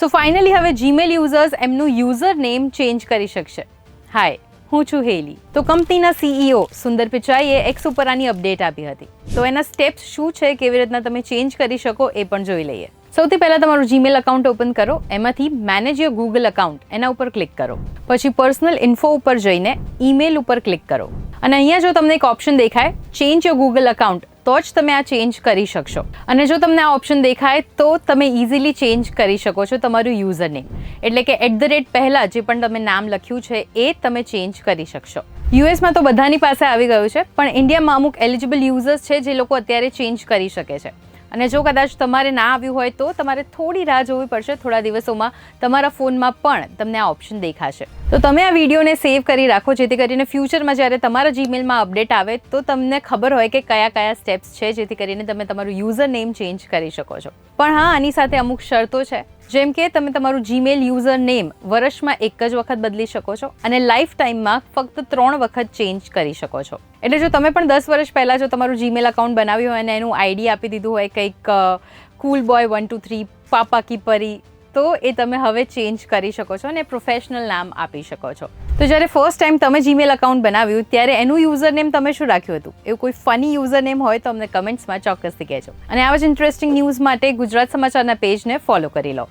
So finally હવે Gmail users એમનું user name change કરી શકશે. હાય, હું છું હેલી. તો કંપનીના CEO સુંદર પિચાઈએ એક્સ ઉપર આની અપડેટ આપી હતી. તો એના સ્ટેપ્સ શું છે, કેવી રીતના તમે ચેન્જ કરી શકો એ પણ જોઈ લઈએ. સૌથી પહેલાં તમારું જીમેલ અકાઉન્ટ ઓપન કરો. એમાંથી મેનેજ યોર ગૂગલ અકાઉન્ટ એના ઉપર ક્લિક કરો. પછી પર્સનલ ઇન્ફો ઉપર જઈને ઈમેલ ઉપર ક્લિક કરો. અને અહીંયા જો તમને એક ઓપ્શન દેખાય ચેન્જ યોર ગૂગલ અકાઉન્ટ, તો જ તમે આ ચેન્જ કરી શકશો. અને જો તમને આ ઓપ્શન દેખાય તો તમે ઇઝીલી ચેન્જ કરી શકો છો તમારું યુઝર નેમ. એટલે કે @ પહેલાં જે પણ તમે નામ લખ્યું છે એ તમે ચેન્જ કરી શકશો. યુએસમાં તો બધાની પાસે આવી ગયું છે, પણ ઇન્ડિયામાં અમુક એલિજિબલ યુઝર્સ છે જે લોકો અત્યારે ચેન્જ કરી શકે છે. અને જો કદાચ તમારે ના આવ્યું હોય તો તમારે થોડી રાહ જોવી પડશે. થોડા દિવસોમાં તમારા ફોનમાં પણ તમને આ ઓપ્શન દેખાશે. તો તમે આ વિડીયોને સેવ કરી રાખો, જેથી કરીને ફ્યુચરમાં જ્યારે તમારા જીમેલમાં અપડેટ આવે તો તમને ખબર હોય કે કયા કયા સ્ટેપ્સ છે, જેથી કરીને તમે તમારું યુઝર નેમ ચેન્જ કરી શકો છો. પણ હા, આની સાથે અમુક શરતો છે. જેમ કે તમે તમારું જીમેલ યુઝર નેમ વર્ષમાં એક જ વખત બદલી શકો છો અને લાઈફ ટાઈમમાં ફક્ત 3 વખત ચેન્જ કરી શકો છો. એટલે જો તમે પણ 10 વર્ષ પહેલાં જો તમારું જીમેલ અકાઉન્ટ બનાવ્યું હોય અને એનું આઈડી આપી દીધું હોય કંઈક કુલ બોય 1 2 3 પાપા કી પરી, તો એ તમે હવે ચેન્જ કરી શકો છો અને પ્રોફેશનલ નામ આપી શકો છો. તો જ્યારે ફર્સ્ટ ટાઈમ તમે જીમેલ અકાઉન્ટ બનાવ્યું ત્યારે એનું યુઝર નેમ તમે શું રાખ્યું હતું? એવું કોઈ ફની યુઝર નેમ હોય તો અમને કમેન્ટ્સમાં ચોક્કસથી કહેજો. અને આવા જ ઇન્ટરેસ્ટિંગ ન્યૂઝ માટે ગુજરાત સમાચારના પેજને ફોલો કરી લો.